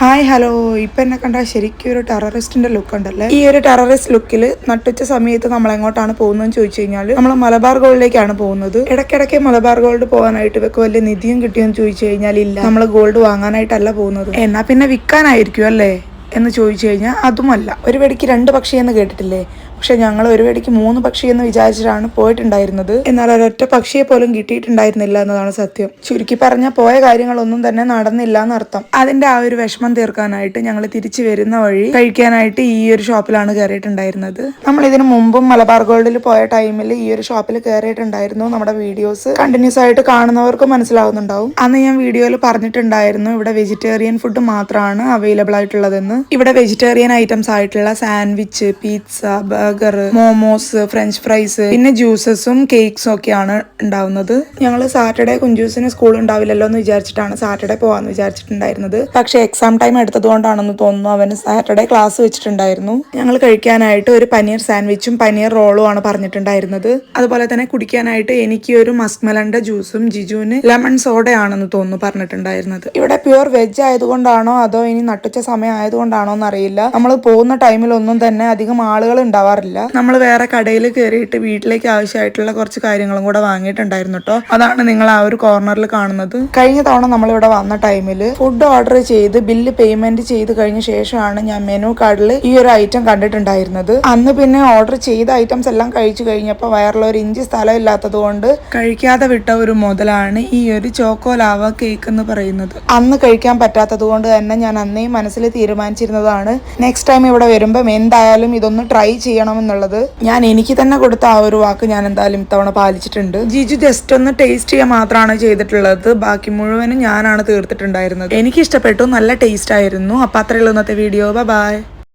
Hi hello ഇപ്പം എന്നെ കണ്ടാൽ ശരിക്കും ഒരു ടെററിസ്റ്റിന്റെ ലുക്ക് ഉണ്ടല്ലേ. ഈ ഒരു ടെററിസ്റ്റ് ലുക്കിൽ നട്ടുച്ച സമയത്ത് നമ്മൾ എങ്ങോട്ടാണ് പോകുന്നതെന്ന് ചോദിച്ചു കഴിഞ്ഞാൽ നമ്മൾ മലബാർ ഗോൾഡിലേക്കാണ് പോകുന്നത്. ഇടയ്ക്കിടയ്ക്ക് മലബാർ ഗോൾഡ് പോകാനായിട്ട് ഇവർക്ക് വലിയ നിധിയും കിട്ടിയെന്ന് ചോദിച്ചു കഴിഞ്ഞാൽ ഇല്ല, നമ്മൾ ഗോൾഡ് വാങ്ങാനായിട്ടല്ല പോകുന്നത്. എന്നാ പിന്നെ വിൽക്കാനായിരിക്കും അല്ലേ എന്ന് ചോദിച്ചു കഴിഞ്ഞാൽ അതുമല്ല. ഒരു വെടിക്ക് 2 പക്ഷി എന്ന് കേട്ടിട്ടില്ലേ? പക്ഷെ ഞങ്ങൾ ഒരു വെടിക്ക് 3 പക്ഷി എന്ന് വിചാരിച്ചിട്ടാണ് പോയിട്ടുണ്ടായിരുന്നത്. എന്നാൽ ഒരൊറ്റ പക്ഷിയെ പോലും കിട്ടിയിട്ടുണ്ടായിരുന്നില്ല എന്നതാണ് സത്യം. ചുരുക്കി പറഞ്ഞാൽ പോയ കാര്യങ്ങളൊന്നും തന്നെ നടന്നില്ല എന്നർത്ഥം. അതിന്റെ ആ ഒരു വിഷമം തീർക്കാനായിട്ട് ഞങ്ങൾ തിരിച്ചു വരുന്ന വഴി കഴിക്കാനായിട്ട് ഈ ഒരു ഷോപ്പിലാണ് കയറിയിട്ടുണ്ടായിരുന്നത്. നമ്മൾ ഇതിനു മുമ്പും മലബാർ ഗോൾഡിൽ പോയ ടൈമിൽ ഈ ഒരു ഷോപ്പിൽ കയറിയിട്ടുണ്ടായിരുന്നു. നമ്മുടെ വീഡിയോസ് കണ്ടിന്യൂസ് ആയിട്ട് കാണുന്നവർക്ക് മനസ്സിലാവുന്നുണ്ടാവും. അന്ന് ഞാൻ വീഡിയോയിൽ പറഞ്ഞിട്ടുണ്ടായിരുന്നു ഇവിടെ വെജിറ്റേറിയൻ ഫുഡ് മാത്രമാണ് അവൈലബിൾ ആയിട്ടുള്ളതെന്ന്. ഇവിടെ വെജിറ്റേറിയൻ ഐറ്റംസ് ആയിട്ടുള്ള sandwich, pizza, burger, momos, French fries, പിന്നെ ജ്യൂസസും കേക്ക്സും ഒക്കെയാണ് ഉണ്ടാവുന്നത്. ഞങ്ങൾ സാറ്റർഡേ കുഞ്ചൂസിന് സ്കൂൾ ഉണ്ടാവില്ലല്ലോ എന്ന് വിചാരിച്ചിട്ടാണ് സാറ്റർഡേ പോവാന്ന് വിചാരിച്ചിട്ടുണ്ടായിരുന്നത്. പക്ഷെ എക്സാം ടൈം എടുത്തതുകൊണ്ടാണെന്ന് തോന്നുന്നു അവന് സാറ്റർഡേ ക്ലാസ് വെച്ചിട്ടുണ്ടായിരുന്നു. ഞങ്ങൾ കഴിക്കാനായിട്ട് ഒരു പനീർ സാൻഡ്വിച്ചും പനീർ റോളും ആണ് പറഞ്ഞിട്ടുണ്ടായിരുന്നത്. അതുപോലെ തന്നെ കുടിക്കാനായിട്ട് എനിക്ക് ഒരു മസ്ക്മെലന്റെ ജ്യൂസും ജിജുവിന് ലെമൺ സോഡയാണെന്ന് തോന്നുന്നു പറഞ്ഞിട്ടുണ്ടായിരുന്നത്. ഇവിടെ പ്യുവർ വെജ് ആയതുകൊണ്ടാണോ അതോ ഇനി നട്ടുച്ച സമയം ആയതുകൊണ്ടാണോ എന്നറിയില്ല, നമ്മൾ പോകുന്ന ടൈമിലൊന്നും തന്നെ അധികം ആളുകൾ ഉണ്ടാവാറില്ല. നമ്മൾ വേറെ കടയിൽ കയറിയിട്ട് വീട്ടിലേക്ക് ആവശ്യമായിട്ടുള്ള കുറച്ച് കാര്യങ്ങളും കൂടെ വാങ്ങിയിട്ടുണ്ടായിരുന്നു കേട്ടോ. അതാണ് നിങ്ങൾ ആ ഒരു കോർണറിൽ കാണുന്നത്. കഴിഞ്ഞ തവണ നമ്മളിവിടെ വന്ന ടൈമിൽ ഫുഡ് ഓർഡർ ചെയ്ത് ബില്ല് പേയ്മെന്റ് ചെയ്ത് കഴിഞ്ഞ ശേഷമാണ് ഞാൻ മെനു കാർഡിൽ ഈ ഒരു ഐറ്റം കണ്ടിട്ടുണ്ടായിരുന്നത്. അന്ന് പിന്നെ ഓർഡർ ചെയ്ത ഐറ്റംസ് എല്ലാം കഴിച്ചു കഴിഞ്ഞപ്പോൾ വയറിൽ ഒരു ഇഞ്ച് സ്ഥലം ഇല്ലാത്തത് കൊണ്ട് കഴിക്കാതെ വിട്ട ഒരു മുതലാണ് ഈ ഒരു ചോക്കോ ലാവ കേക്ക് എന്ന് പറയുന്നത്. അന്ന് കഴിക്കാൻ പറ്റാത്തത് കൊണ്ട് തന്നെ ഞാൻ അന്നേ മനസ്സിൽ തീരുമാനിച്ചിരുന്നതാണ് നെക്സ്റ്റ് ടൈം ഇവിടെ വരുമ്പം എന്തായാലും ഇതൊന്ന് ട്രൈ ചെയ്യണമെന്നുള്ളത്. ഞാൻ എനിക്ക് തന്നെ കൊടുത്ത ആ ഒരു വാക്ക് ഞാൻ എന്തായാലും ഇത്തവണ പാലിച്ചിട്ടുണ്ട്. ജിജു ജസ്റ്റ് ഒന്ന് ടേസ്റ്റ് ചെയ്യാൻ മാത്രമാണ് ചെയ്തിട്ടുള്ളത്. ബാക്കി മുഴുവനും ഞാനാണ് തീർത്തിട്ടുണ്ടായിരുന്നത്. എനിക്ക് ഇഷ്ടപ്പെട്ടു, നല്ല ടേസ്റ്റ് ആയിരുന്നു. അപ്പൊ അത്രയുള്ള ഇന്നത്തെ വീഡിയോ. ബൈ.